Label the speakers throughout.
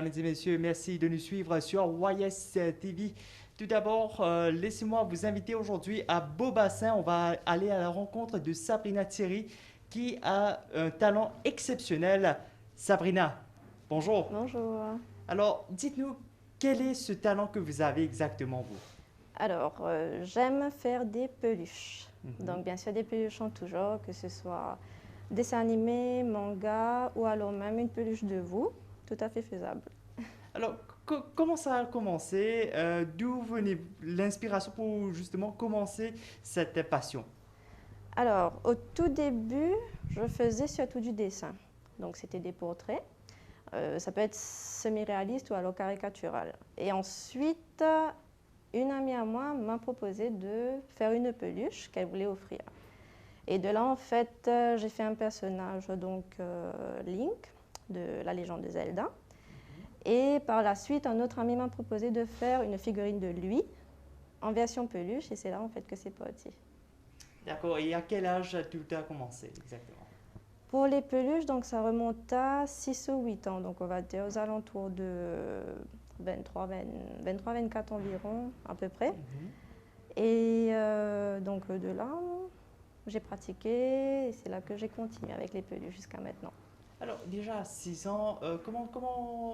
Speaker 1: mesdames et messieurs, merci de nous suivre sur YS TV. Tout d'abord, laissez-moi vous inviter aujourd'hui à Beaubassin. On va aller à la rencontre de Sabrina Thierry qui a un talent exceptionnel. Sabrina, bonjour.
Speaker 2: Bonjour.
Speaker 1: Alors, dites-nous, quel est ce talent que vous avez exactement, vous?
Speaker 2: Alors, j'aime faire des peluches.
Speaker 1: Mhm.
Speaker 2: Donc, bien sûr, des peluches en tout genre, que ce soit dessin animé, manga ou alors même une peluche de vous, tout à fait faisable.
Speaker 1: Alors, comment ça a commencé? D'où venait l'inspiration pour justement commencer cette passion?
Speaker 2: Alors, au tout début, je faisais surtout du dessin. Donc, c'était des portraits. Ça peut être semi-réaliste ou alors caricatural. Et ensuite, une amie à moi m'a proposé de faire une peluche qu'elle voulait offrir. Et de là, en fait, j'ai fait un personnage, donc Link, de la légende de Zelda. Et par la suite, un autre ami m'a proposé de faire une figurine de lui en version peluche. Et c'est là, en fait, que c'est parti.
Speaker 1: D'accord, et à quel âge tout a commencé exactement?
Speaker 2: Pour les peluches, donc ça remonte à 6 ou 8 ans. Donc on va dire aux alentours de 23-24 environ, à peu près.
Speaker 1: Mhm.
Speaker 2: Et donc de là, j'ai pratiqué et c'est là que j'ai continué avec les peluches jusqu'à maintenant.
Speaker 1: Alors, déjà à 6 ans, comment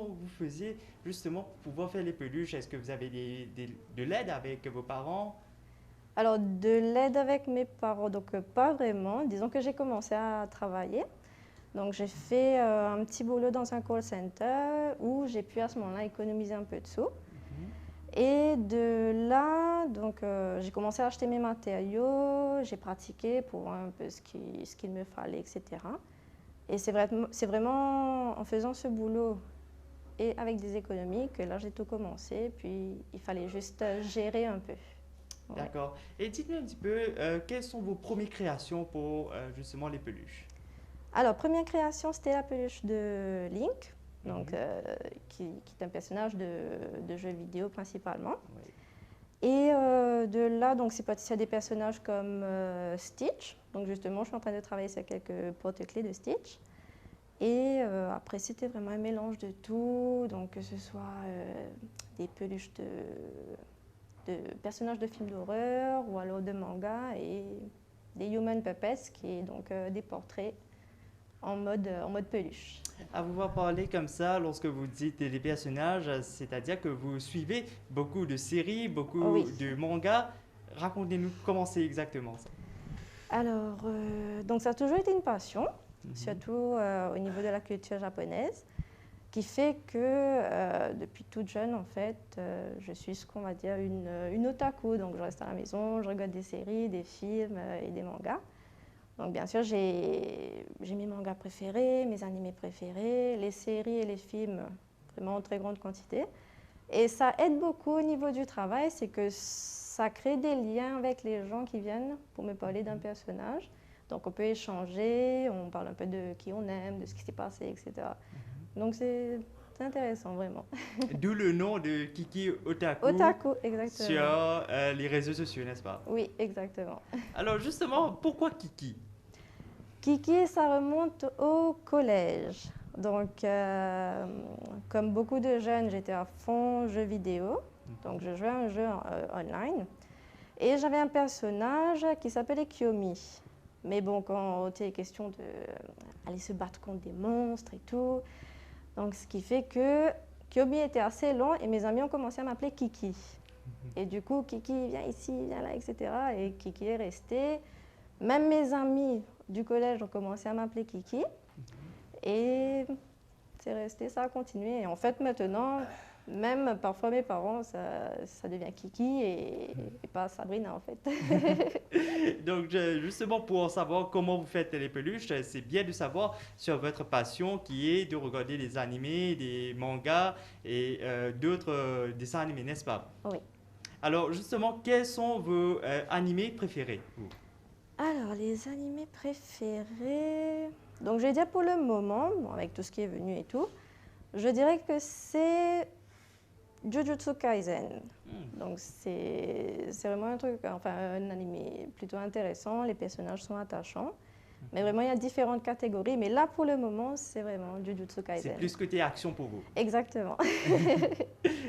Speaker 1: vous faisiez justement pour pouvoir faire les peluches? Est-ce que vous avez de l'aide avec vos parents?
Speaker 2: Alors de l'aide avec mes parents, donc pas vraiment. Disons que j'ai commencé à travailler. Donc j'ai fait un petit boulot dans un call center où j'ai pu à ce moment-là économiser un peu de sous.
Speaker 1: Mhm.
Speaker 2: Et de là, donc, j'ai commencé à acheter mes matériaux, j'ai pratiqué pour voir un peu ce qu'il me fallait, etc. Et c'est vraiment en faisant ce boulot et avec des économies que là j'ai tout commencé. Puis il fallait juste gérer un peu. Ouais.
Speaker 1: D'accord. Et dites-nous un petit peu, quelles sont vos premières créations pour justement les peluches?
Speaker 2: Alors, première création, c'était la peluche de Link, donc,
Speaker 1: Mhm.
Speaker 2: qui est un personnage de jeux vidéo principalement.
Speaker 1: Oui.
Speaker 2: Et de là, donc, c'est parti sur des personnages comme Stitch. Donc, justement, je suis en train de travailler sur quelques porte-clés de Stitch. Et après, c'était vraiment un mélange de tout. Donc, que ce soit des peluches de personnages de films d'horreur ou alors de manga et des human puppets, qui est donc des portraits en mode peluche.
Speaker 1: À vous voir parler comme ça, lorsque vous dites les personnages, c'est-à-dire que vous suivez beaucoup de séries,
Speaker 2: Oh
Speaker 1: beaucoup
Speaker 2: oui.
Speaker 1: de mangas. Racontez-nous comment c'est exactement ça.
Speaker 2: Alors, donc ça a toujours été une passion,
Speaker 1: Mhm.
Speaker 2: surtout au niveau de la culture japonaise, qui fait que depuis toute jeune, en fait, je suis ce qu'on va dire une otaku. Donc, je reste à la maison, je regarde des séries, des films et des mangas. Donc, bien sûr, j'ai mes mangas préférés, mes animés préférés, les séries et les films, vraiment en très grande quantité. Et ça aide beaucoup au niveau du travail, c'est que ça crée des liens avec les gens qui viennent pour me parler d'un
Speaker 1: Mhm.
Speaker 2: personnage. Donc on peut échanger, on parle un peu de qui on aime, de ce qui s'est passé, etc.
Speaker 1: Mhm.
Speaker 2: Donc c'est intéressant vraiment.
Speaker 1: D'où le nom de Kiki Otaku
Speaker 2: Otaku,
Speaker 1: sur
Speaker 2: exactement.
Speaker 1: les réseaux sociaux, n'est-ce pas?
Speaker 2: Oui, exactement.
Speaker 1: Alors justement, pourquoi Kiki?
Speaker 2: Kiki, ça remonte au collège. Donc, comme beaucoup de jeunes, j'étais à fond jeux vidéo. Donc,
Speaker 1: Mhm.
Speaker 2: je jouais à un jeu online. Et j'avais un personnage qui s'appelait Kiyomi. Mais bon, quand il était question d'aller se battre contre des monstres et tout, donc ce qui fait que Kiyomi était assez long et mes amis ont commencé à m'appeler Kiki. Et du coup, Kiki, viens ici, viens là, etc. Et Kiki est resté. Même mes amis du collège ont commencé à m'appeler Kiki.
Speaker 1: Mhm.
Speaker 2: Et c'est resté, ça a continué. Et en fait, maintenant, même parfois mes parents, ça devient Kiki et pas Sabrina en fait.
Speaker 1: Donc, justement, pour en savoir comment vous faites les peluches, c'est bien de savoir sur votre passion qui est de regarder des animés, des mangas et d'autres dessins animés, n'est-ce pas?
Speaker 2: Oui.
Speaker 1: Alors, justement, quels sont vos animés préférés, vous?
Speaker 2: Alors, les animés préférés. Donc, je vais dire pour le moment, bon, avec tout ce qui est venu et tout, je dirais que c'est Jujutsu Kaisen.
Speaker 1: Hmm.
Speaker 2: Donc, c'est vraiment un truc, enfin, un animé plutôt intéressant. Les personnages sont attachants. Mais vraiment, il y a différentes catégories. Mais là, pour le moment, c'est vraiment Jujutsu
Speaker 1: C'est
Speaker 2: Kaisen.
Speaker 1: plus côté action pour vous.
Speaker 2: Exactement.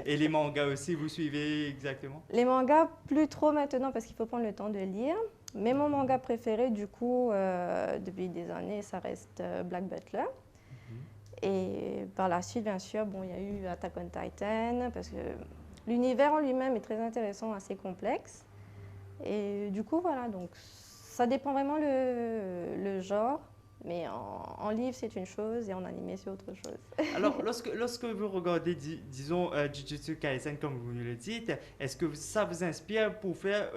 Speaker 1: Et les mangas aussi, vous suivez exactement?
Speaker 2: Les mangas, plus trop maintenant parce qu'il faut prendre le temps de lire. Mais mon manga préféré, du coup, depuis des années, ça reste Black Butler. Et par la suite, bien sûr, bon, il y a eu Attack on Titan parce que l'univers en lui-même est très intéressant, assez complexe. Et du coup, voilà, donc ça dépend vraiment le genre. Mais en livre, c'est une chose et en animé, c'est autre chose.
Speaker 1: Alors, lorsque vous regardez, disons, Jujutsu Kaisen, comme vous nous le dites, est-ce que ça vous inspire pour faire,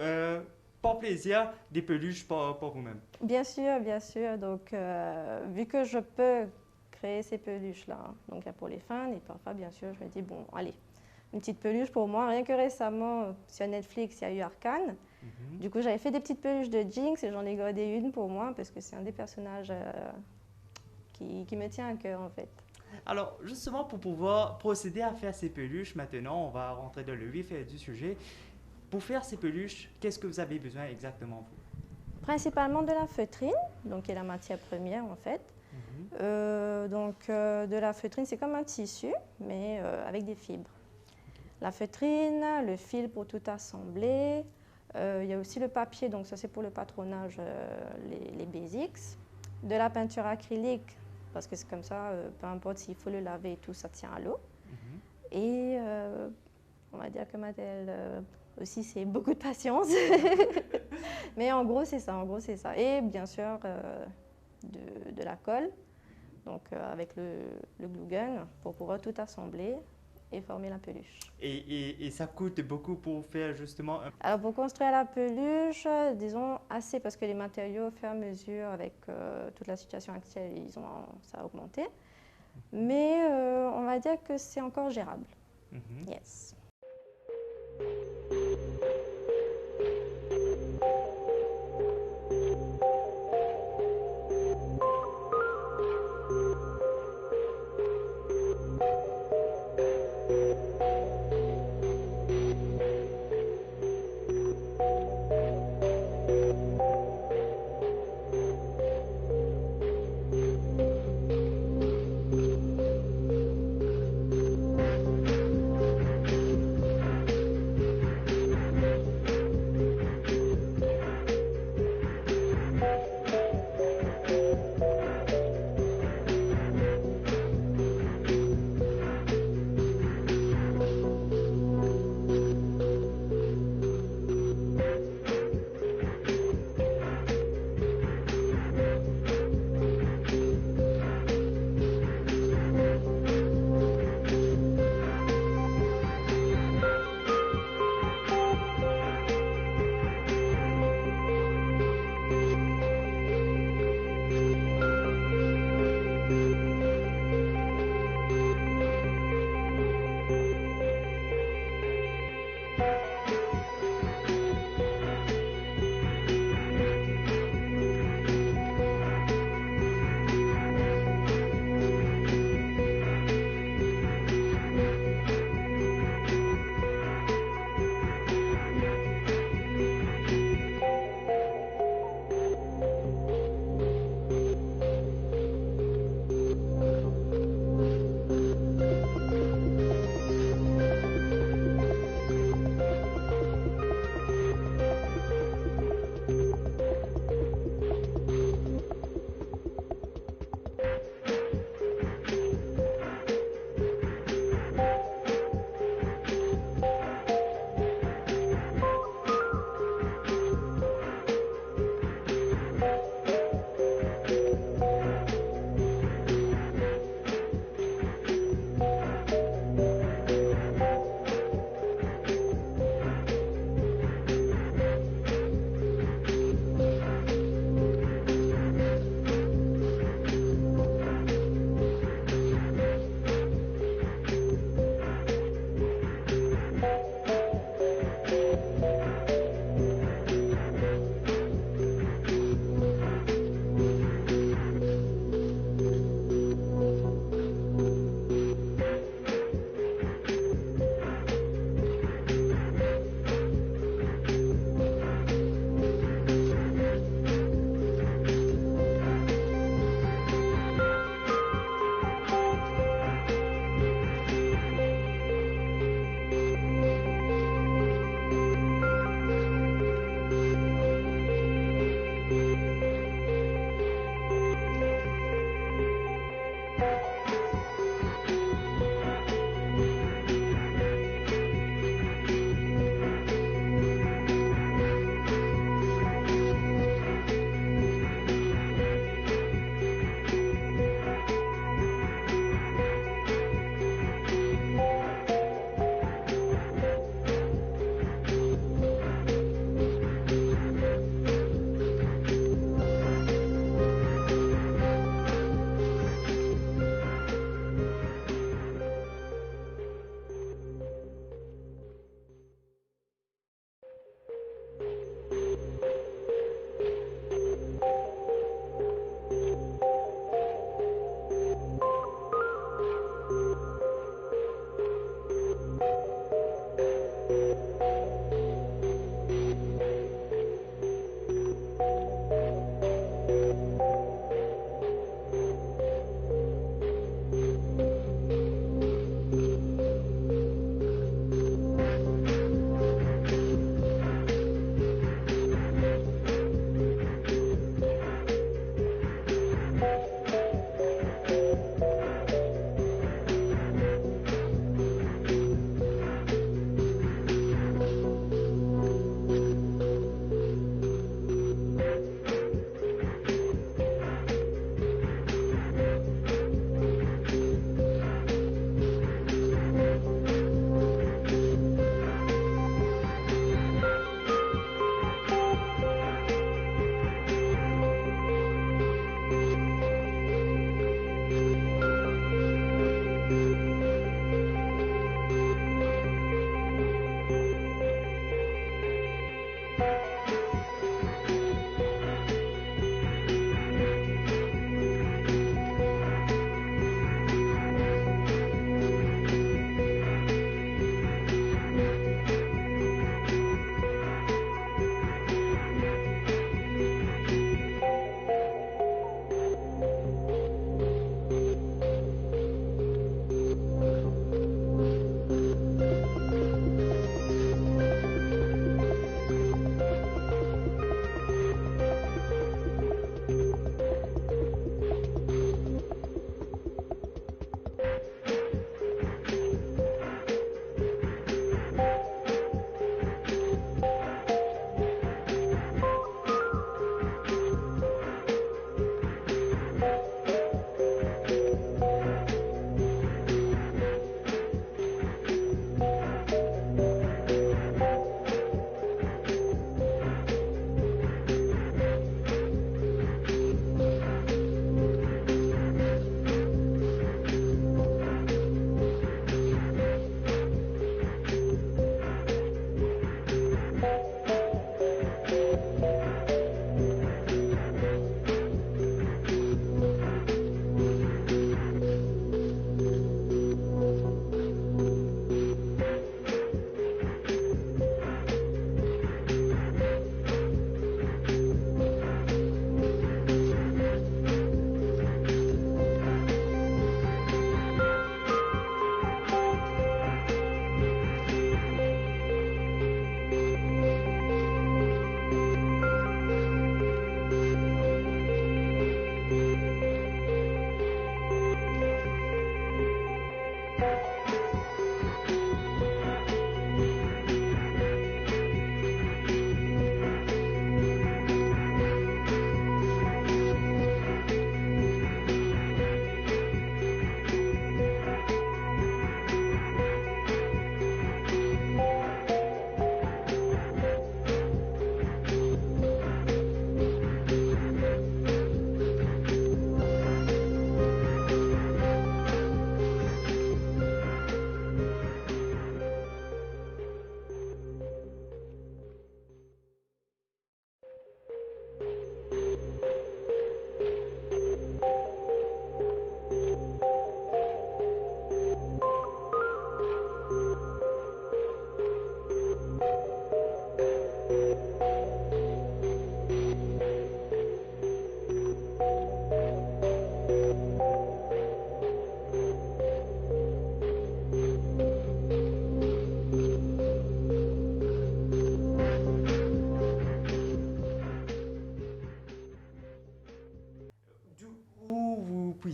Speaker 1: par plaisir, des peluches pour vous-même?
Speaker 2: Bien sûr, bien sûr. Donc, vu que je peux créer ces peluches-là, donc il y a pour les fans, et parfois, bien sûr, je me dis, bon, allez, une petite peluche pour moi. Rien que récemment, sur Netflix, il y a eu Arcane. Du coup, j'avais fait des petites peluches de Jinx et j'en ai gardé une pour moi parce que c'est un des personnages qui me tient à cœur, en fait.
Speaker 1: Alors, justement, pour pouvoir procéder à faire ces peluches, maintenant, on va rentrer dans le vif du sujet. Pour faire ces peluches, qu'est-ce que vous avez besoin exactement, vous?
Speaker 2: Principalement de la feutrine, donc qui est la matière première, en fait. De la feutrine, c'est comme un tissu, mais avec des fibres. La feutrine, le fil pour tout assembler. Il y a aussi le papier, donc ça c'est pour le patronage, les basics. De la peinture acrylique, parce que c'est comme ça, peu importe s'il faut le laver et tout, ça tient à l'eau. Et on va dire que Mattel aussi, c'est beaucoup de patience. Mais en gros, c'est ça, Et bien sûr, de la colle, donc avec le glue gun, pour pouvoir tout assembler et former la peluche.
Speaker 1: Et ça coûte beaucoup pour faire justement
Speaker 2: Alors pour construire la peluche, disons assez parce que les matériaux, au fur et à mesure, avec toute la situation actuelle, ça a augmenté. Mais on va dire que c'est encore gérable. Yes.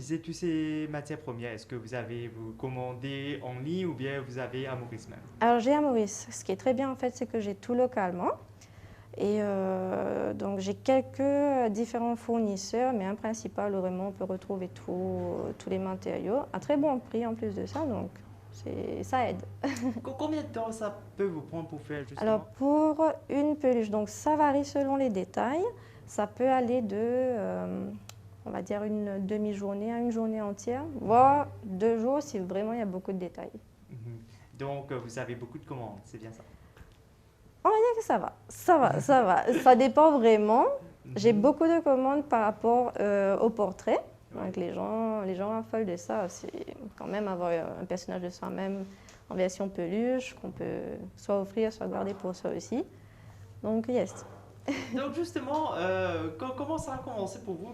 Speaker 1: utilisez toutes ces matières premières? Est-ce que vous commandez en ligne ou bien vous avez à Maurice même?
Speaker 2: Alors j'ai à Maurice. Ce qui est très bien en fait, c'est que j'ai tout localement. Et donc j'ai quelques différents fournisseurs, mais un principal, vraiment, on peut retrouver tous les matériaux à très bon prix en plus de ça, donc ça aide.
Speaker 1: Combien de temps ça peut vous prendre pour faire
Speaker 2: Alors
Speaker 1: justement?
Speaker 2: pour une peluche, donc ça varie selon les détails, ça peut aller on va dire une demi-journée à une journée entière, voire 2 jours si vraiment il y a beaucoup de détails.
Speaker 1: Mhm. Donc, vous avez beaucoup de commandes, c'est bien ça?
Speaker 2: On va dire que ça va, ça va, ça va. Ça dépend vraiment. J'ai
Speaker 1: Mhm.
Speaker 2: beaucoup de commandes par rapport au portrait.
Speaker 1: Ouais.
Speaker 2: Donc les gens raffolent de ça. C'est quand même avoir un personnage de soi-même en version peluche qu'on peut soit offrir, soit garder pour soi aussi. Donc yes.
Speaker 1: Donc justement, comment ça a commencé pour vous?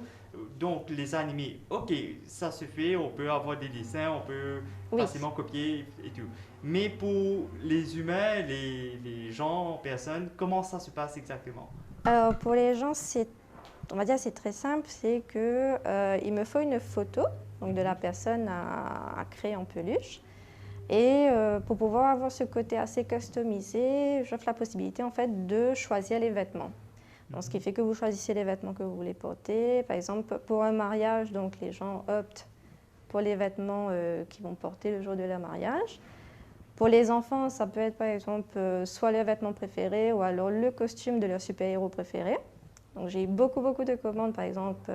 Speaker 1: Donc les animés, ok, ça se fait, on peut avoir des dessins, on peut
Speaker 2: Oui.
Speaker 1: facilement copier et tout. Mais pour les humains, les gens, personnes, comment ça se passe exactement?
Speaker 2: Alors pour les gens, on va dire c'est très simple. C'est que il me faut une photo donc de la personne à créer en peluche. Et pour pouvoir avoir ce côté assez customisé, j'offre la possibilité en fait de choisir les vêtements. Donc, ce qui fait que vous choisissez les vêtements que vous voulez porter. Par exemple, pour un mariage, donc les gens optent pour les vêtements qu'ils vont porter le jour de leur mariage. Pour les enfants, ça peut être par exemple soit leur vêtement préféré ou alors le costume de leur super-héros préféré. Donc j'ai eu beaucoup de commandes, par exemple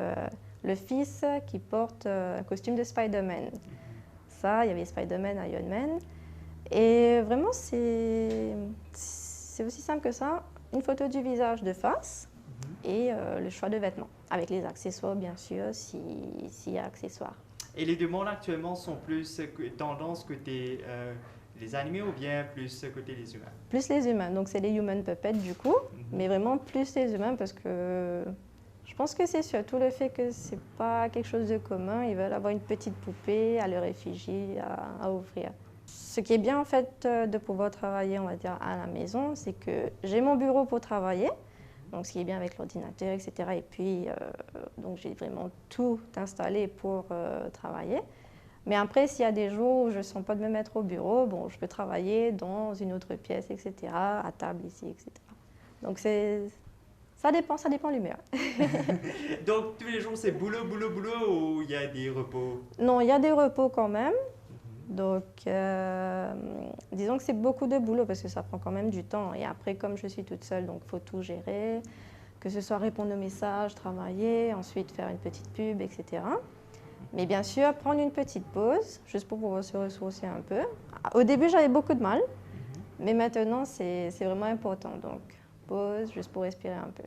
Speaker 2: le fils qui porte un costume de Spider-Man. Ça, il y avait Spider-Man, Iron Man. Et vraiment, c'est aussi simple que ça. Une photo du visage de face et le choix de vêtements. Avec les accessoires, bien sûr, s'il y a accessoires.
Speaker 1: Et les demandes actuellement sont plus tendance côté les animés ou bien plus côté les humains?
Speaker 2: Plus les humains. Donc, c'est les human puppets, du coup. Mais vraiment plus les humains parce que je pense que c'est surtout le fait que c'est pas quelque chose de commun. Ils veulent avoir une petite poupée à leur effigie à offrir. Ce qui est bien en fait de pouvoir travailler, on va dire, à la maison, c'est que j'ai mon bureau pour travailler, donc ce qui est bien avec l'ordinateur, etc. Et puis, donc j'ai vraiment tout installé pour travailler. Mais après, s'il y a des jours où je ne sens pas de me mettre au bureau, bon, je peux travailler dans une autre pièce, etc., à table ici, etc. Donc ça dépend de l'humeur.
Speaker 1: Donc tous les jours c'est boulot, boulot, boulot ou il y a des repos?
Speaker 2: Non, il y a des repos quand même. Donc, disons que c'est beaucoup de boulot parce que ça prend quand même du temps. Et après, comme je suis toute seule, donc il faut tout gérer, que ce soit répondre aux messages, travailler, ensuite faire une petite pub, etc. Mais bien sûr, prendre une petite pause, juste pour pouvoir se ressourcer un peu. Au début, j'avais beaucoup de mal, mais maintenant, c'est vraiment important. Donc, pause, juste pour respirer un peu.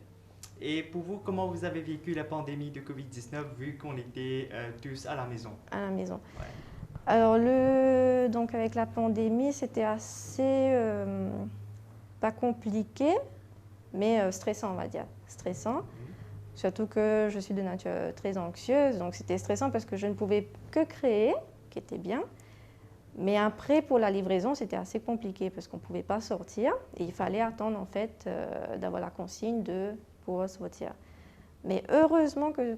Speaker 1: Et pour vous, comment vous avez vécu la pandémie de Covid-19 vu qu'on était tous à la maison?
Speaker 2: À la maison.
Speaker 1: Ouais.
Speaker 2: Alors, donc avec la pandémie, c'était assez, pas compliqué, mais stressant, on va dire. Stressant. Surtout que je suis de nature très anxieuse, donc c'était stressant parce que je ne pouvais que créer, qui était bien. Mais après, pour la livraison, c'était assez compliqué parce qu'on ne pouvait pas sortir et il fallait attendre en fait d'avoir la consigne de pouvoir sortir. Mais heureusement que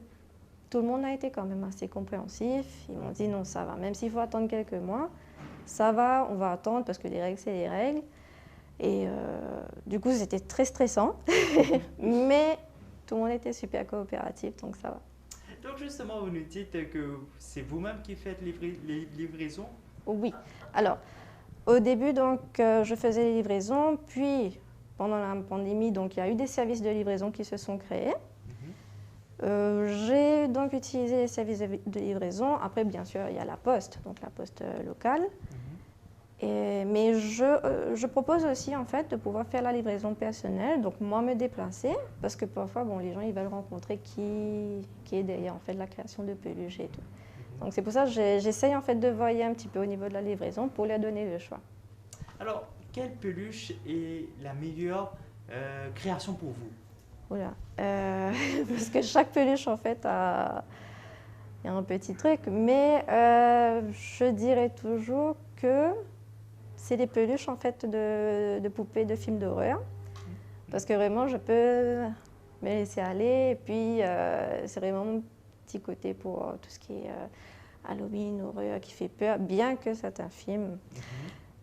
Speaker 2: tout le monde a été quand même assez compréhensif. Ils m'ont dit non, ça va. Même s'il faut attendre quelques mois, ça va, on va attendre parce que les règles, c'est les règles. Et du coup, c'était très stressant. Mais tout le monde était super coopératif, donc ça va.
Speaker 1: Donc justement, vous nous dites que c'est vous-même qui faites les livraisons?
Speaker 2: Oui. Alors, au début, donc, je faisais les livraisons. Puis, pendant la pandémie, donc, il y a eu des services de livraison qui se sont créés. J'ai donc utilisé les services de livraison. Après, bien sûr, il y a la poste, donc la poste locale. Mais je propose aussi en fait de pouvoir faire la livraison personnelle, donc moi me déplacer, parce que parfois, bon, les gens ils veulent rencontrer qui est derrière en fait la création de peluches et tout. Donc c'est pour ça que j'essaye en fait de varier un petit peu au niveau de la livraison pour leur donner le choix.
Speaker 1: Alors, quelle peluche est la meilleure création pour vous?
Speaker 2: Voilà. Parce que chaque peluche, en fait, il y a un petit truc. Mais je dirais toujours que c'est des peluches, en fait, de poupées de films d'horreur. Parce que vraiment, je peux me laisser aller. Et puis, c'est vraiment petit côté pour tout ce qui est Halloween, horreur, qui fait peur, bien que c'est un film.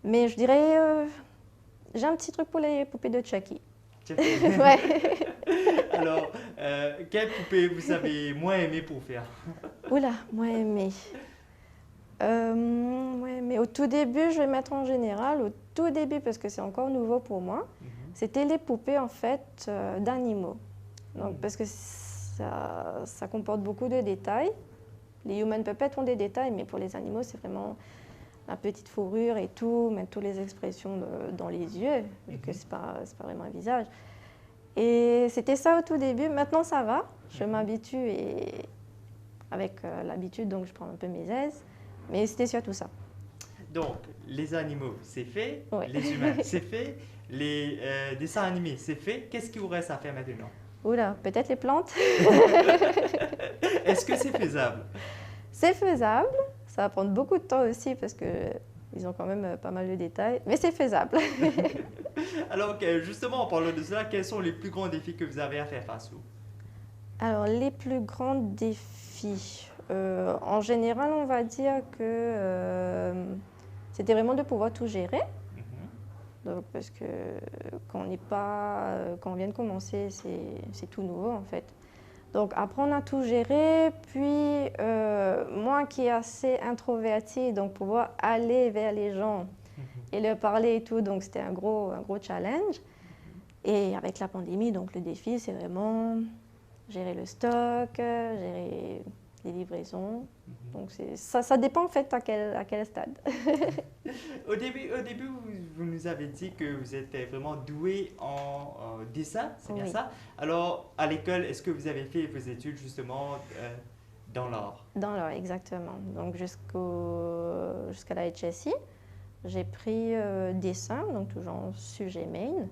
Speaker 2: Mais je dirais, j'ai un petit truc pour les poupées de Chucky. Ouais.
Speaker 1: Alors, quelle poupée vous avez moins aimé pour faire?
Speaker 2: Oula, moins aimé. Ouais, mais au tout début, je vais mettre en général, au tout début, parce que c'est encore nouveau pour moi, c'était les poupées en fait d'animaux. Donc, parce que ça comporte beaucoup de détails. Les human puppets ont des détails, mais pour les animaux, c'est vraiment la petite fourrure et tout, mettre toutes les expressions dans les yeux, vu que c'est pas vraiment un visage. Et c'était ça au tout début. Maintenant, ça va. Je m'habitue et avec l'habitude, donc je prends un peu mes aises. Mais c'était surtout ça.
Speaker 1: Donc, les animaux, c'est fait.
Speaker 2: Ouais.
Speaker 1: Les humains, c'est fait. Les dessins animés, c'est fait. Qu'est-ce qu'il vous reste à faire maintenant?
Speaker 2: Oula, peut-être les plantes.
Speaker 1: Est-ce que c'est faisable?
Speaker 2: C'est faisable. Ça va prendre beaucoup de temps aussi parce qu'ils ont quand même pas mal de détails. Mais c'est faisable.
Speaker 1: Alors, justement, en parlant de cela, quels sont les plus grands défis que vous avez à faire face aux?
Speaker 2: Alors, les plus grands défis. En général, on va dire que c'était vraiment de pouvoir tout gérer. Donc, parce que quand on vient de commencer, c'est tout nouveau en fait. Donc apprendre à tout gérer, puis moi qui est assez introvertie, donc pouvoir aller vers les gens et leur parler et tout, donc c'était un gros challenge. Et avec la pandémie, donc le défi, c'est vraiment gérer le stock, gérer les livraisons. Donc ça dépend en fait à quel stade.
Speaker 1: Au début vous nous avez dit que vous êtes vraiment doué en dessin, c'est bien ça? Alors, à l'école, est-ce que vous avez fait vos études justement dans l'art?
Speaker 2: Dans l'art, exactement. Donc jusqu'à la HSI, j'ai pris dessin, donc toujours sujet main.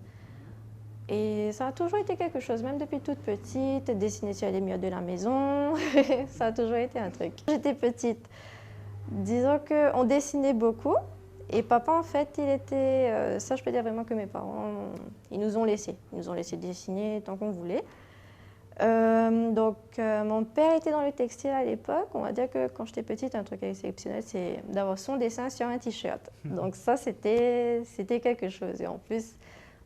Speaker 2: Et ça a toujours été quelque chose, même depuis toute petite, dessiner sur les murs de la maison, ça a toujours été un truc. J'étais petite, disons qu'on dessinait beaucoup, et papa en fait, il était, ça je peux dire vraiment que mes parents, ils nous ont laissé dessiner tant qu'on voulait. Donc mon père était dans le textile à l'époque, on va dire que quand j'étais petite, un truc exceptionnel, c'est d'avoir son dessin sur un t-shirt. Donc ça c'était quelque chose, et en plus,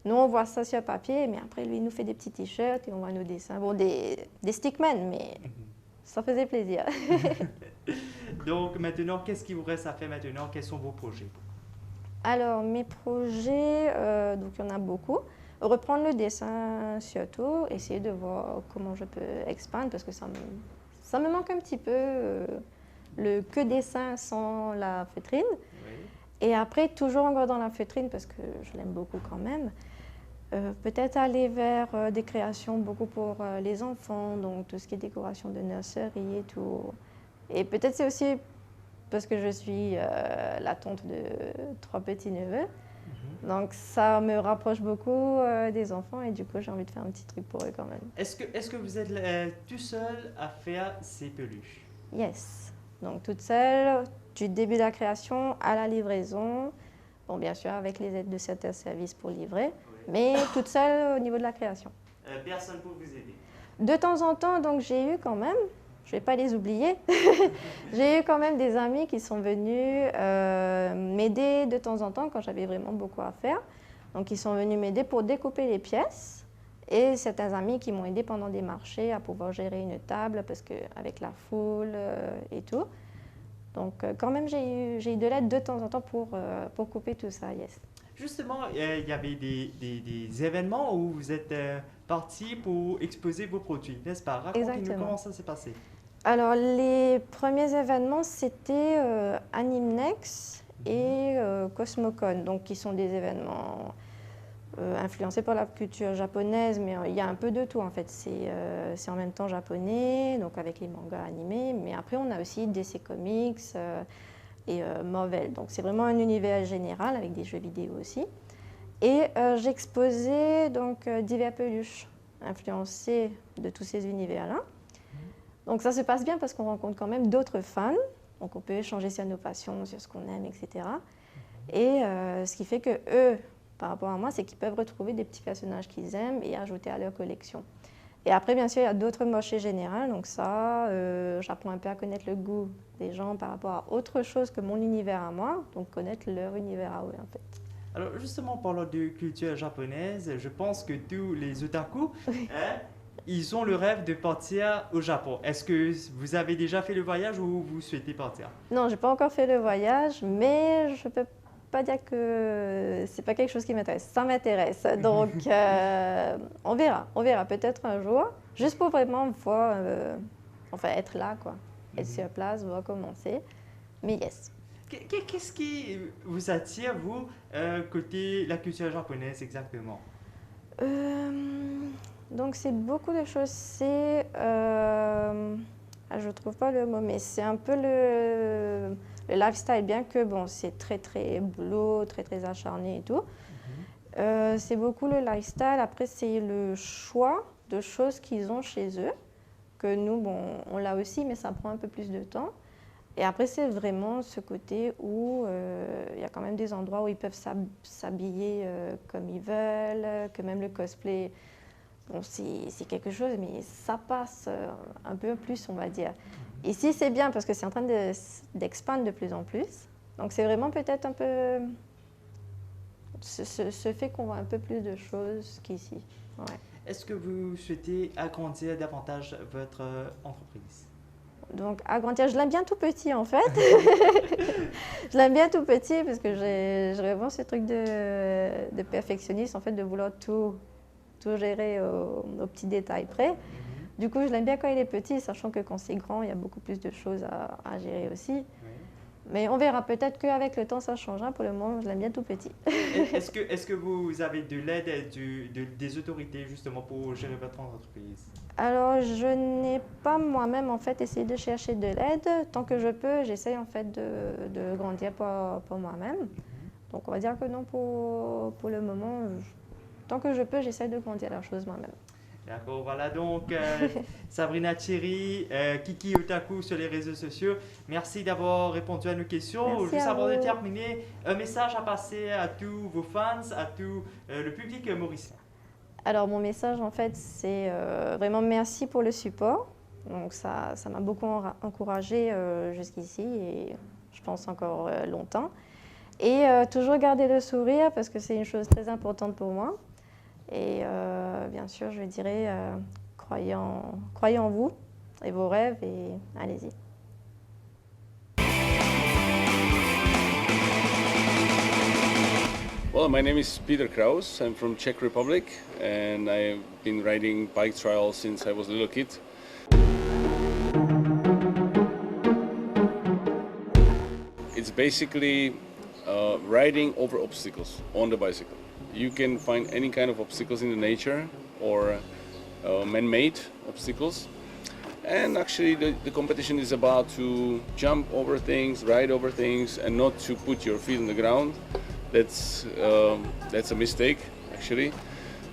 Speaker 2: nous, on voit ça sur papier, mais après, lui, il nous fait des petits t-shirts et on voit nos dessins. Bon, des stickmen, mais ça faisait plaisir.
Speaker 1: Donc, maintenant, qu'est-ce qui vous reste à faire maintenant? Quels sont vos projets?
Speaker 2: Alors, mes projets, donc il y en a beaucoup. Reprendre le dessin surtout, essayer de voir comment je peux expandre, parce que ça me manque un petit peu le que dessin sans la feutrine. Oui. Et après, toujours encore dans la feutrine, parce que je l'aime beaucoup quand même. Peut-être aller vers des créations beaucoup pour les enfants, donc tout ce qui est décoration de nurserie et tout. Et peut-être c'est aussi parce que je suis la tante de 3 petits-neveux. Donc ça me rapproche beaucoup des enfants et du coup j'ai envie de faire un petit truc pour eux quand même.
Speaker 1: Est-ce que vous êtes tout seul à faire ces peluches?
Speaker 2: Yes. Donc toute seule, du début de la création à la livraison. Bon, bien sûr avec les aides de certains services pour livrer. Mais toute seule au niveau de la création.
Speaker 1: Personne pour vous aider?
Speaker 2: De temps en temps, donc j'ai eu quand même, je ne vais pas les oublier, j'ai eu quand même des amis qui sont venus m'aider de temps en temps quand j'avais vraiment beaucoup à faire. Donc ils sont venus m'aider pour découper les pièces. Et certains amis qui m'ont aidé pendant des marchés à pouvoir gérer une table parce qu'avec la foule et tout. Donc quand même j'ai eu de l'aide de temps en temps pour couper tout ça, yes.
Speaker 1: Justement, il y avait des événements où vous êtes partis pour exposer vos produits, n'est-ce pas? Racontez-nous comment ça s'est passé.
Speaker 2: Alors, les premiers événements, c'était Animnex et Cosmocon, donc qui sont des événements influencés par la culture japonaise, mais il y a un peu de tout en fait. C'est en même temps japonais, donc avec les mangas animés, mais après on a aussi DC Comics, et Marvel. Donc c'est vraiment un univers général avec des jeux vidéo aussi. Et j'exposais donc divers peluches influencés de tous ces univers-là. Donc ça se passe bien parce qu'on rencontre quand même d'autres fans. Donc on peut échanger sur nos passions, sur ce qu'on aime, etc. Et ce qui fait que eux, par rapport à moi, c'est qu'ils peuvent retrouver des petits personnages qu'ils aiment et ajouter à leur collection. Et après, bien sûr, il y a d'autres mochés générales. Donc ça, j'apprends un peu à connaître le goût des gens par rapport à autre chose que mon univers à moi. Donc connaître leur univers à eux, en fait.
Speaker 1: Alors justement, parlant de culture japonaise, je pense que tous les otaku, hein, ils ont le rêve de partir au Japon. Est-ce que vous avez déjà fait le voyage ou vous souhaitez partir?
Speaker 2: Non, j'ai pas encore fait le voyage, mais je peux pas dire que c'est pas quelque chose qui m'intéresse. Ça m'intéresse. Donc, on verra peut-être un jour, juste pour vraiment voir, enfin être là, quoi. Être sur place, voir comment c'est. Mais yes.
Speaker 1: Qu'est-ce qui vous attire, vous, côté la culture japonaise exactement?
Speaker 2: Euh, donc c'est beaucoup de choses. Je trouve pas le mot, mais c'est un peu le lifestyle, bien que bon, c'est très très boulot, très très acharné et tout. C'est beaucoup le lifestyle. Après, c'est le choix de choses qu'ils ont chez eux, que nous, bon, on l'a aussi, mais ça prend un peu plus de temps. Et après, c'est vraiment ce côté où il y a quand même des endroits où ils peuvent s'habiller comme ils veulent, que même le cosplay, bon, c'est quelque chose, mais ça passe un peu plus, on va dire. Ici, c'est bien parce que c'est en train d'expandre de plus en plus. Donc, c'est vraiment peut-être un peu ce fait qu'on voit un peu plus de choses qu'ici. Ouais.
Speaker 1: Est-ce que vous souhaitez agrandir davantage votre entreprise?
Speaker 2: Donc, agrandir, je l'aime bien tout petit en fait. Je l'aime bien tout petit parce que j'ai vraiment ce truc de perfectionniste, en fait, de vouloir tout gérer aux petits détails près. Du coup, je l'aime bien quand il est petit, sachant que quand c'est grand, il y a beaucoup plus de choses à gérer aussi.
Speaker 1: Oui.
Speaker 2: Mais on verra, peut-être qu'avec le temps, ça changera. Pour le moment, je l'aime bien tout petit.
Speaker 1: Est-ce que vous avez de l'aide des autorités justement pour gérer votre entreprise?
Speaker 2: Alors, je n'ai pas moi-même en fait essayé de chercher de l'aide. Tant que je peux, j'essaye en fait de grandir pour moi-même. Donc, on va dire que non pour le moment. Tant que je peux, j'essaye de grandir la chose moi-même.
Speaker 1: D'accord, voilà donc Sabrina Thierry, Kiki Otaku sur les réseaux sociaux. Merci d'avoir répondu à nos questions.
Speaker 2: Merci
Speaker 1: Juste
Speaker 2: à
Speaker 1: avant de
Speaker 2: vous.
Speaker 1: terminer, un message à passer à tous vos fans, à tout le public mauricien.
Speaker 2: Alors, mon message en fait, c'est vraiment merci pour le support. Donc, ça m'a beaucoup encouragée jusqu'ici et je pense encore longtemps. Et toujours garder le sourire parce que c'est une chose très importante pour moi. Et bien sûr, je dirais, croyez en vous et vos rêves et allez-y.
Speaker 3: Well, my name is Peter Kraus. I'm from Czech Republic, and I've been riding bike trials since I was a little kid. It's basically riding over obstacles on the bicycle. You can find any kind of obstacles in the nature or man-made obstacles. And actually the competition is about to jump over things, ride over things, and not to put your feet on the ground. That's a mistake, actually.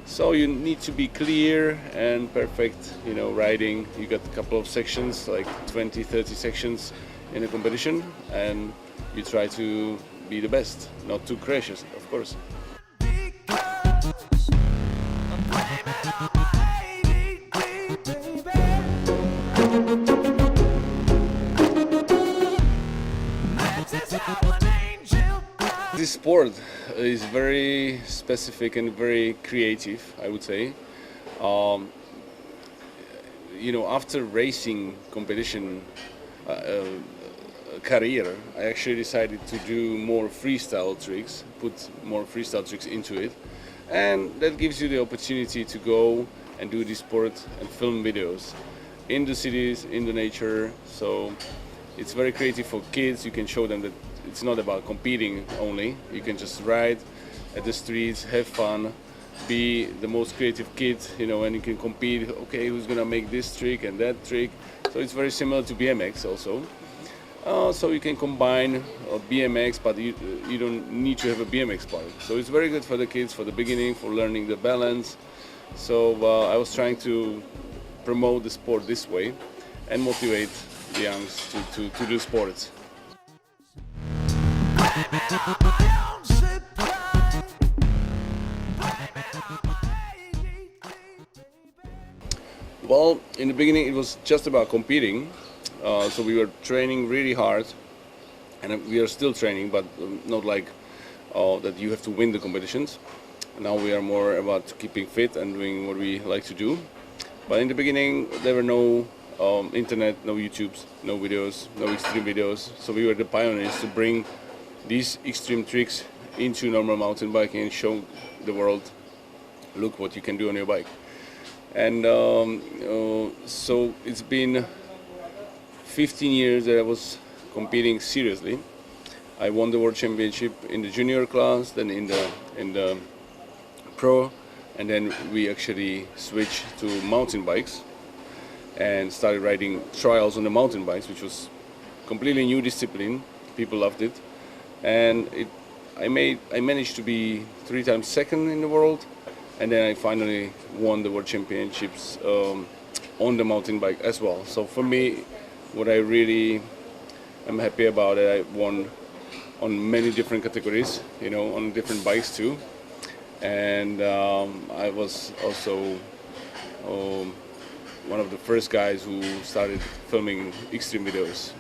Speaker 3: So you need to be clear and perfect, riding. You got a couple of sections, like 20, 30 sections in a competition, and you try to be the best, not too crash, of course. This sport is very specific and very creative, I would say. After racing competition career, I actually decided to do more freestyle tricks, put more freestyle tricks into it. And that gives you the opportunity to go and do this sport and film videos in the cities, in the nature. So it's very creative for kids. You can show them that it's not about competing only. You can just ride at the streets, have fun, be the most creative kid, and you can compete. Okay, who's gonna make this trick and that trick? So it's very similar to BMX also. So you can combine BMX, but you don't need to have a BMX bike. So it's very good for the kids, for the beginning, for learning the balance. So I was trying to promote the sport this way and motivate the youngs to do sports. Well, in the beginning it was just about competing, so we were training really hard, and we are still training, but not like that you have to win the competitions. Now we are more about keeping fit and doing what we like to do. But in the beginning there were no internet, no YouTubes, no videos, no extreme videos, so we were the pioneers to bring these extreme tricks into normal mountain biking and show the world, look what you can do on your bike. And so it's been 15 years that I was competing seriously. I won the world championship in the junior class, then in the pro, and then we actually switched to mountain bikes and started riding trials on the mountain bikes, which was completely new discipline. People loved it, and I managed to be 3 times second in the world, and then I finally won the world championships on the mountain bike as well. So for me, what I really am happy about it, I won on many different categories, you know, on different bikes too. And I was also one of the first guys who started filming extreme videos.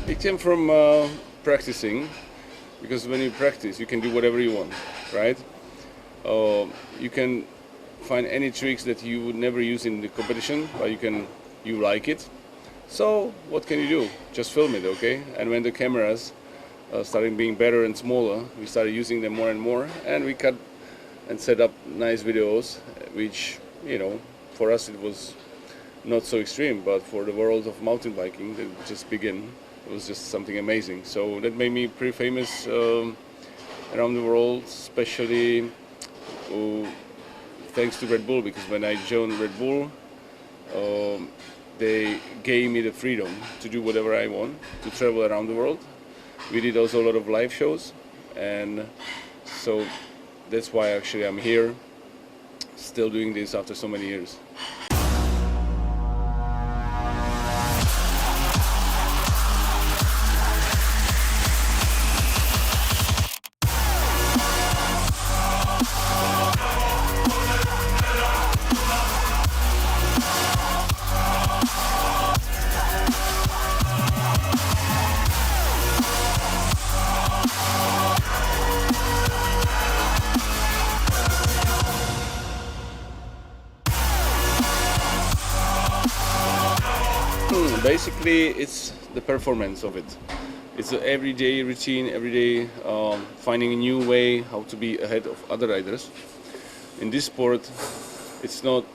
Speaker 3: It came from practicing, because when you practice, you can do whatever you want, right? You can find any tricks that you would never use in the competition, but you like it. So what can you do? Just film it, okay? And when the cameras started being better and smaller, we started using them more and more, and we cut and set up nice videos, which, you know, for us it was not so extreme, but for the world of mountain biking that just began, it was just something amazing. So that made me pretty famous around the world, especially thanks to Red Bull, because when I joined Red Bull, they gave me the freedom to do whatever I want, to travel around the world. We did also a lot of live shows, and so that's why actually I'm here, still doing this after so many years. Basically, it's the performance of it. It's an everyday routine, everyday finding a new way how to be ahead of other riders. In this sport, it's not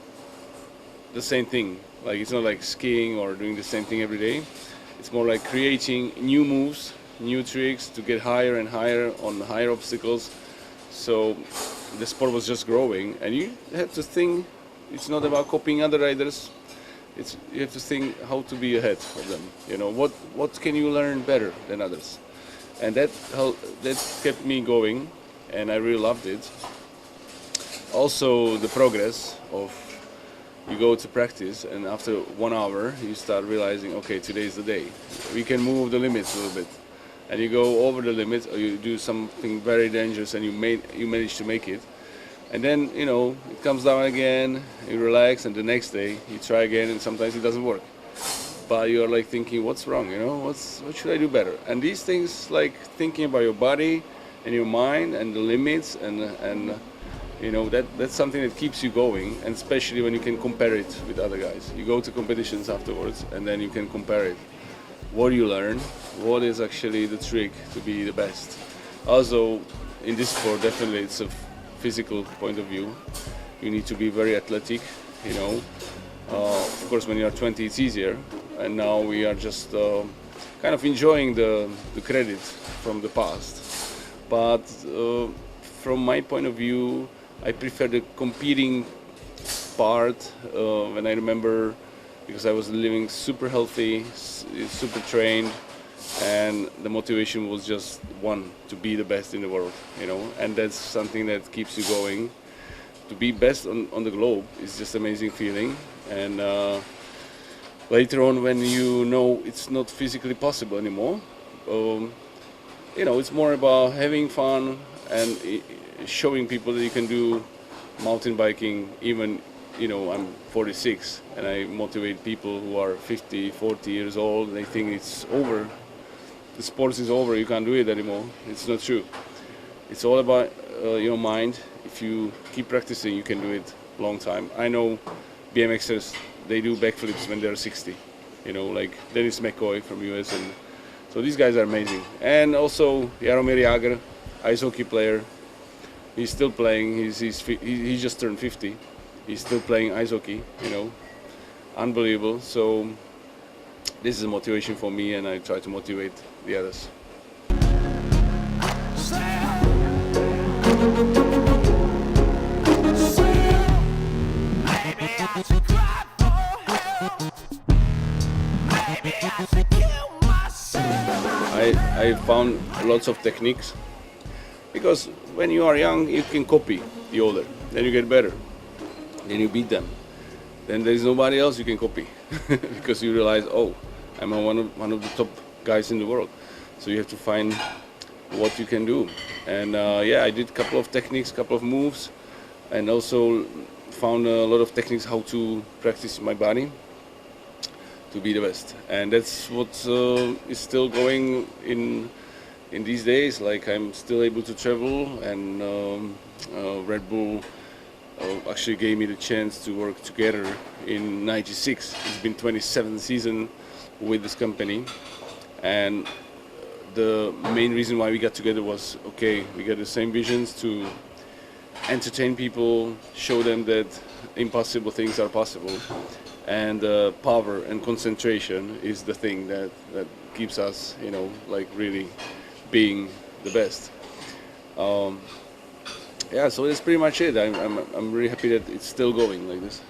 Speaker 3: the same thing. Like, it's not like skiing or doing the same thing every day. It's more like creating new moves, new tricks to get higher and higher on higher obstacles. So the sport was just growing, and you have to think. It's not about copying other riders. You have to think how to be ahead of them. You know, what can you learn better than others, and that kept me going, and I really loved it. Also, the progress of you go to practice, and after 1 hour you start realizing, okay, today is the day. We can move the limits a little bit, and you go over the limits, or you do something very dangerous, and you manage to make it. And then, you know, it comes down again, you relax, and the next day you try again, and sometimes it doesn't work. But you're like thinking, what's wrong, you know, what should I do better? And these things, like thinking about your body and your mind and the limits, and you know, that's something that keeps you going, and especially when you can compare it with other guys. You go to competitions afterwards, and then you can compare it. What do you learn? What is actually the trick to be the best? Also, in this sport, definitely it's a physical point of view. You need to be very athletic, you know. Of course, when you are 20, it's easier, and now we are just kind of enjoying the credit from the past. But from my point of view, I prefer the competing part. When I remember, because I was living super healthy, super trained, and the motivation was just one, to be the best in the world, you know, and that's something that keeps you going. To be best on the globe is just amazing feeling, and later on, when you know it's not physically possible anymore, it's more about having fun and showing people that you can do mountain biking. Even, I'm 46 and I motivate people who are 50, 40 years old. They think it's over. The sport is over. You can't do it anymore. It's not true. It's all about your mind. If you keep practicing, you can do it long time. I know BMXers, they do backflips when they're 60. Like Dennis McCoy from US, and so these guys are amazing. And also Jaromir Jagr, ice hockey player. He's still playing. He just turned 50. He's still playing ice hockey. Unbelievable. So this is a motivation for me, and I try to motivate the others. I found lots of techniques, because when you are young you can copy the older, then you get better, then you beat them, then there's nobody else you can copy because you realize, oh, I'm one of the top guys in the world. So you have to find what you can do. And I did a couple of techniques, couple of moves, and also found a lot of techniques how to practice my body to be the best. And that's what is still going in these days. Like, I'm still able to travel, and Red Bull actually gave me the chance to work together in '96. It's been 27th season with this company, and the main reason why we got together was, okay, we got the same visions to entertain people, show them that impossible things are possible, and power and concentration is the thing that keeps us, like really being the best. So that's pretty much it. I'm really happy that it's still going like this.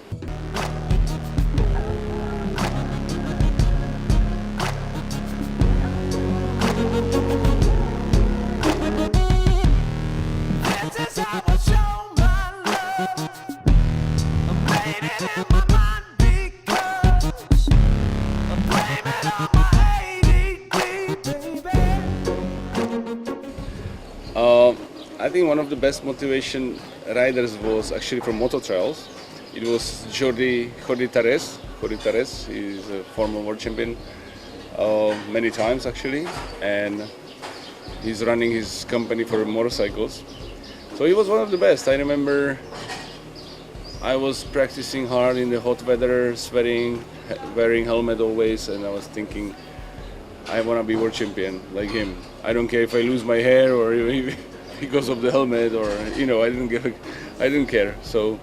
Speaker 3: I think one of the best motivation riders was actually from Moto Trials. It was Jordi Tarrés. Jordi Tarrés is a former world champion many times actually, and he's running his company for motorcycles. So he was one of the best. I remember I was practicing hard in the hot weather, sweating, wearing helmet always, and I was thinking, I want to be world champion like him. I don't care if I lose my hair or because of the helmet, or I didn't care. So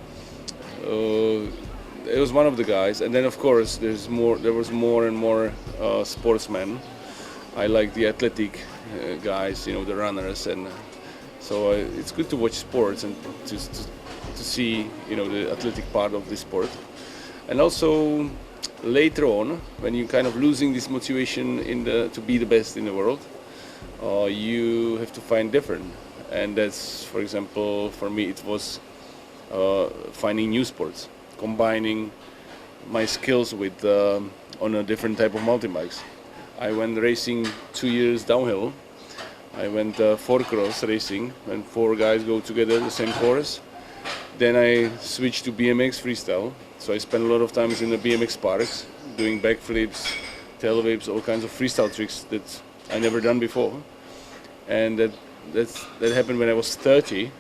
Speaker 3: it was one of the guys. And then of course there was more and more sportsmen. I like the athletic guys, the runners, and so it's good to watch sports and to see the athletic part of the sport. And also later on, when you're kind of losing this motivation to be the best in the world, you have to find different. And that's, for example, for me it was finding new sports, combining my skills with on a different type of mountain bikes. I went racing 2 years downhill. I went 4-cross racing, when 4 guys go together the same course. Then I switched to BMX freestyle. So I spent a lot of times in the BMX parks, doing backflips, tail whips, all kinds of freestyle tricks that I never done before. And that happened when I was 30,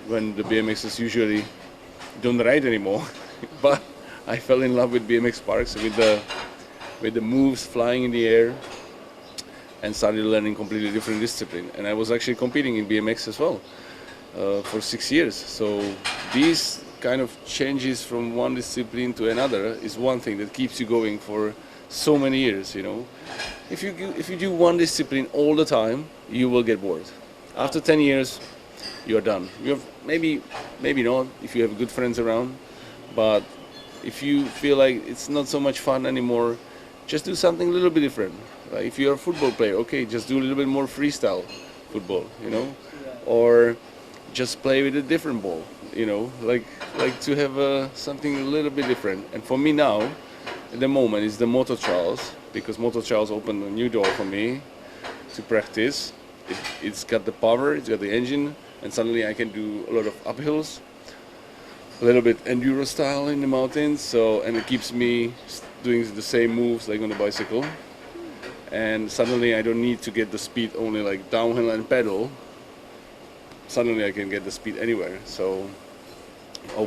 Speaker 3: when the BMXs usually don't ride anymore. But I fell in love with BMX parks, with the moves flying in the air, and started learning completely different discipline. And I was actually competing in BMX as well for 6 years. So these kind of changes from one discipline to another is one thing that keeps you going for so many years. If you do one discipline all the time, you will get bored. After 10 years, you are done. You have maybe not if you have good friends around, but if you feel like it's not so much fun anymore, just do something a little bit different. Like if you're a football player, okay, just do a little bit more freestyle football, or just play with a different ball, like to have something a little bit different. And for me now, at the moment is the motor trials, because motor trials opened a new door for me to practice. It's got the power, it's got the engine, and suddenly I can do a lot of uphills, a little bit enduro style in the mountains. So, and it keeps me doing the same moves like on the bicycle. And suddenly I don't need to get the speed only like downhill and pedal. Suddenly I can get the speed anywhere. So it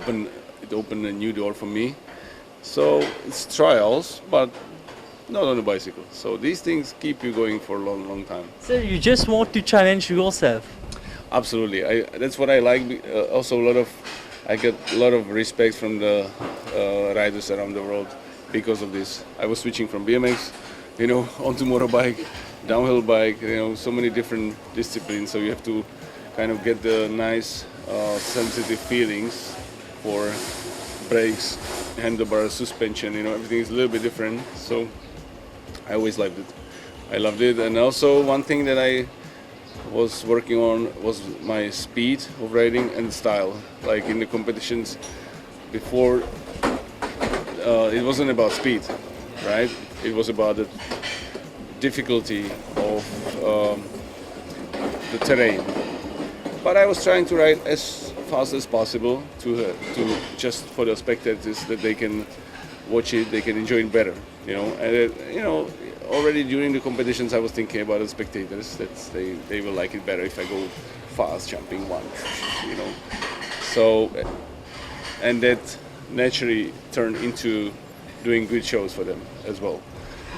Speaker 3: opened a new door for me. So it's trials, but not on a bicycle. So these things keep you going for a long, long time.
Speaker 1: So you just want to challenge yourself.
Speaker 3: Absolutely, that's what I like. Also, I get a lot of respect from the riders around the world because of this. I was switching from BMX, onto motorbike, downhill bike. So many different disciplines. So you have to kind of get the nice, sensitive feelings for brakes, handlebars, suspension. Everything is a little bit different. So I always loved it. I loved it, and also one thing that I was working on was my speed of riding and style. Like in the competitions before, it wasn't about speed, right? It was about the difficulty of the terrain. But I was trying to ride as fast as possible to just for the spectators, that they can watch it, they can enjoy it better. Already during the competitions, I was thinking about the spectators, that they will like it better if I go fast, jumping one, So, and that naturally turned into doing good shows for them as well.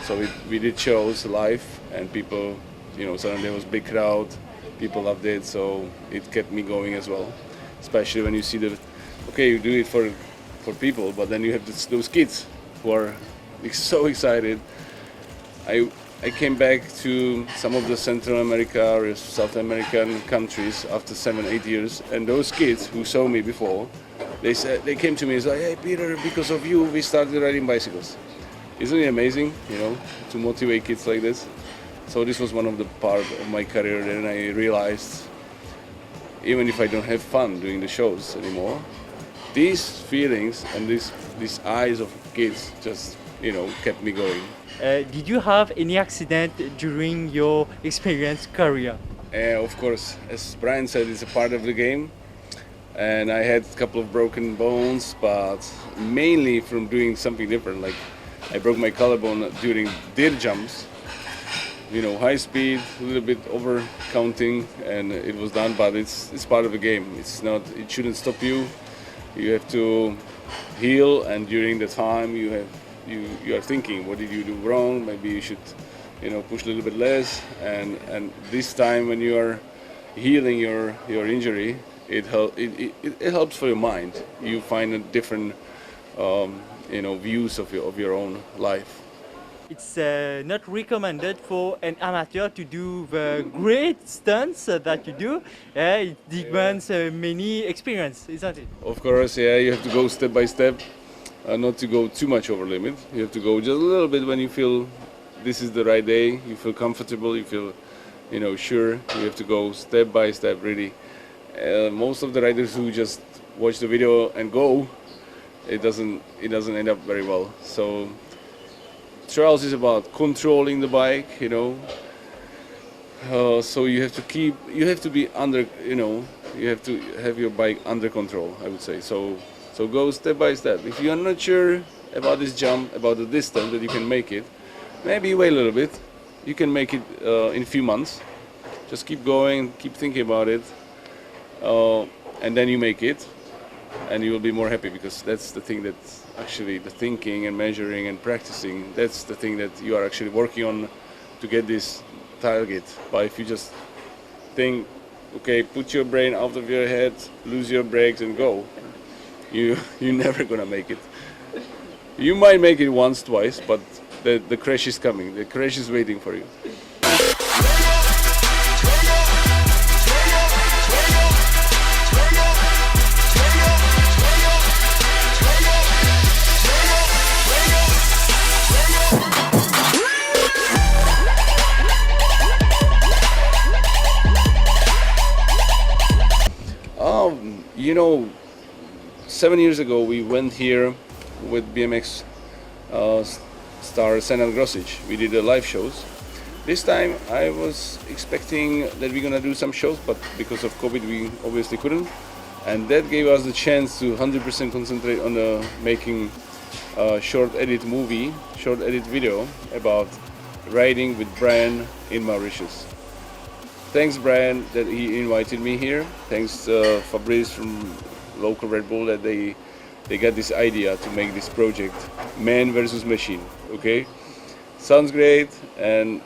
Speaker 3: So we did shows live, and people, suddenly there was big crowd, people loved it, so it kept me going as well. Especially when you see you do it for people, but then you have those kids who are so excited. I came back to some of the Central America or South American countries after 7-8 years, and those kids who saw me before, they came to me and said, "Hey Peter, because of you we started riding bicycles." Isn't it amazing, to motivate kids like this? So this was one of the part of my career, and I realized, even if I don't have fun doing the shows anymore, these feelings and these eyes of kids just kept me going.
Speaker 1: Did you have any accident during your experience career?
Speaker 3: Of course, as Brian said, it's a part of the game, and I had a couple of broken bones, but mainly from doing something different. Like I broke my collarbone during deer jumps, high speed, a little bit over counting, and it was done. But it's part of the game. It shouldn't stop you. You have to heal, and during the time you are thinking, what did you do wrong? Maybe you should, push a little bit less. And this time when you are healing your injury, it helps for your mind. You find a different, views of your own life.
Speaker 1: It's not recommended for an amateur to do the great stunts that you do. It demands many experience, isn't it?
Speaker 3: Of course, yeah, you have to go step by step, not to go too much over limit. You have to go just a little bit when you feel this is the right day, you feel comfortable, you feel, sure. You have to go step by step, really. Most of the riders who just watch the video and go, it doesn't end up very well. So trials is about controlling the bike, so you have to be under, you have to have your bike under control, I would say. So go step by step. If you are not sure about this jump, about the distance that you can make it, maybe wait a little bit. You can make it in a few months. Just keep going, keep thinking about it, and then you make it, and you will be more happy, because that's the thing that's actually the thinking and measuring and practicing. That's the thing that you are actually working on to get this target. But if you just think, okay, put your brain out of your head, lose your brakes and go, you're never gonna make it. You might make it once, twice, but the crash is coming. The crash is waiting for you.
Speaker 1: Oh,
Speaker 3: 7 years ago we went here with BMX star Senad Grosic. We did live shows. This time I was expecting that we're gonna do some shows, but because of COVID we obviously couldn't. And that gave us the chance to 100% concentrate on making a short edit video about riding with Brian in Mauritius. Thanks Brian that he invited me here. Thanks Fabrice from local Red Bull that they got this idea to make this project, man versus machine. Okay, sounds great. And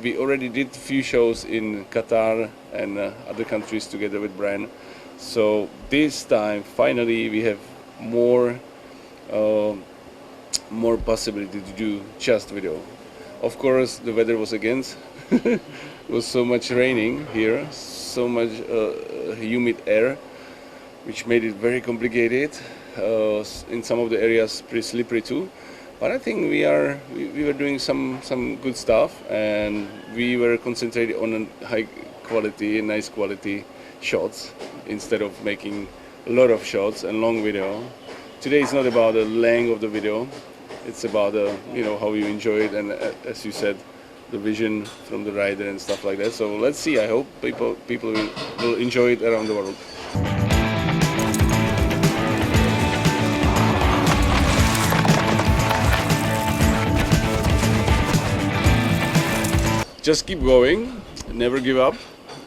Speaker 3: we already did a few shows in Qatar and other countries together with Brian. So this time finally we have more possibility to do just video. Of course the weather was against. It was so much raining here, so much humid air, which made it very complicated. In some of the areas pretty slippery too. But I think we were doing some good stuff, and we were concentrated on high quality, nice quality shots instead of making a lot of shots and long video. Today it's not about the length of the video, it's about how you enjoy it, and as you said, the vision from the rider and stuff like that. So let's see. I hope people will enjoy it around the world. Just keep going, never give up.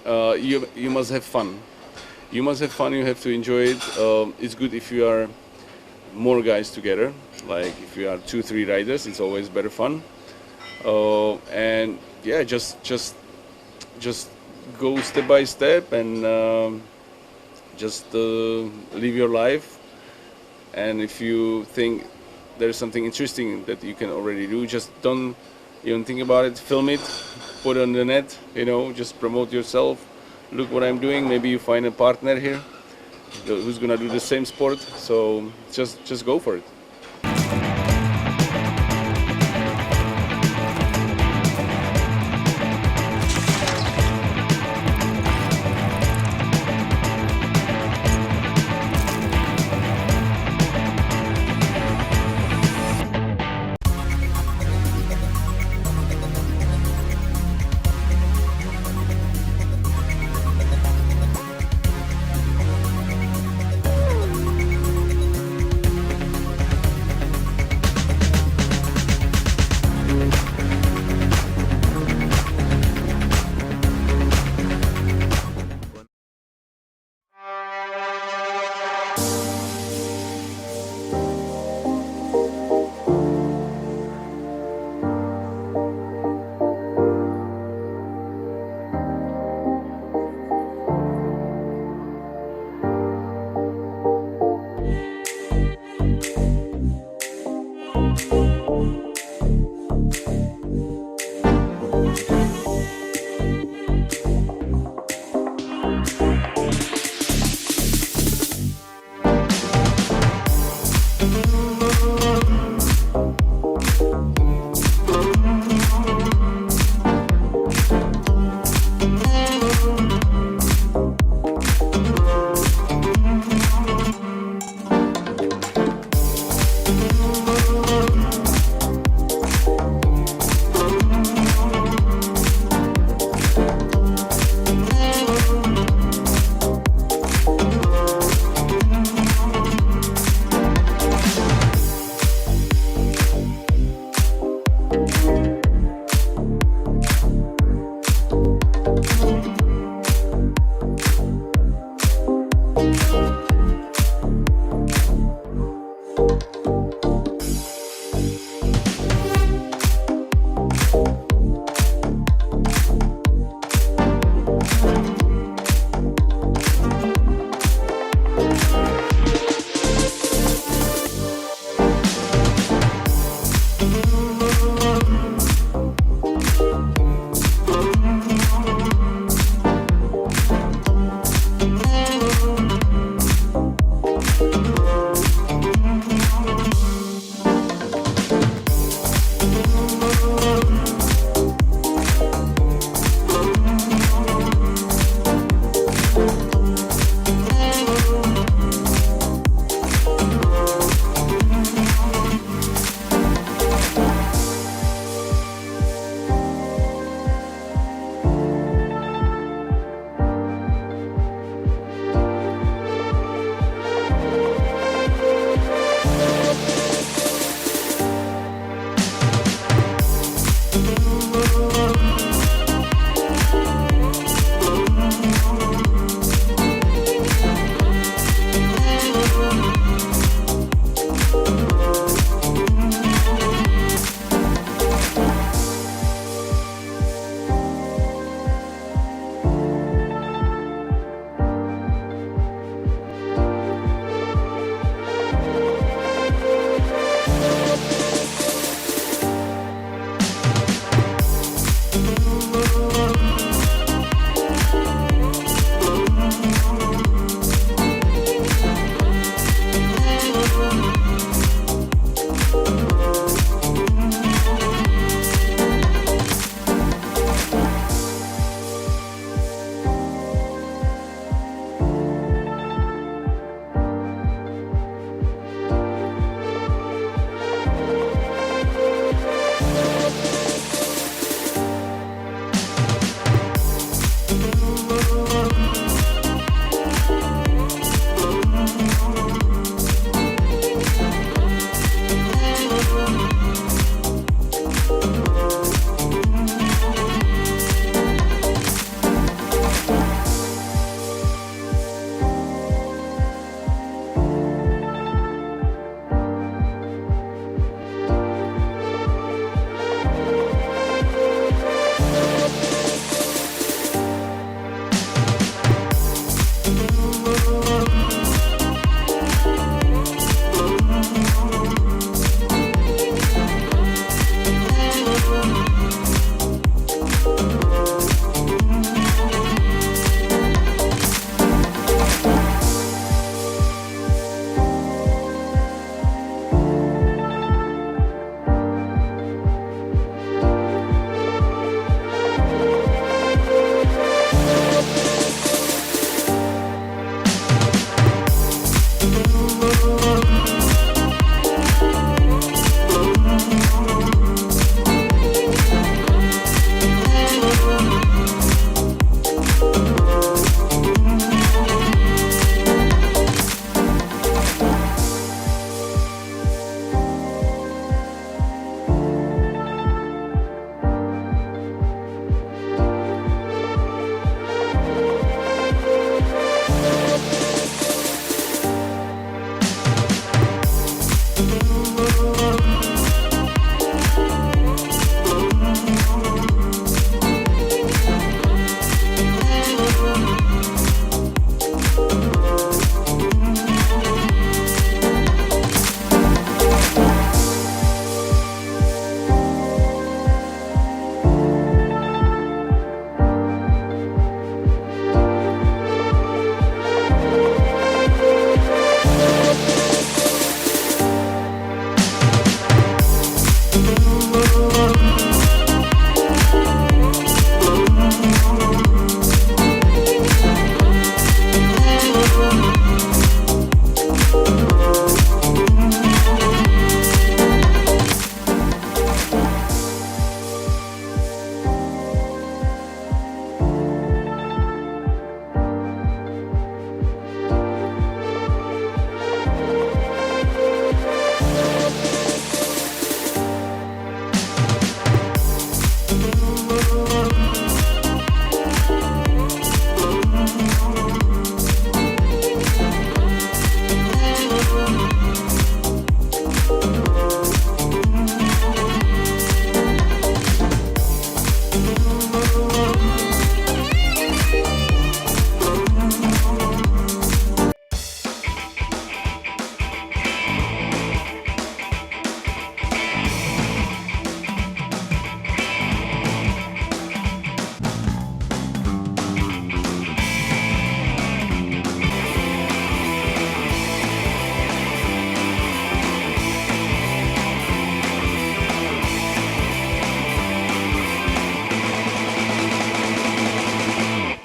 Speaker 3: You must have fun. You must have fun, you have to enjoy it. It's good if you are more guys together, like if you are 2-3 riders, it's always better fun. And yeah, just go step by step and just live your life. And if you think there's something interesting that you can already do, just don't even think about it, film it, put it on the net, just promote yourself. Look what I'm doing, maybe you find a partner here who's gonna do the same sport, so just go for it.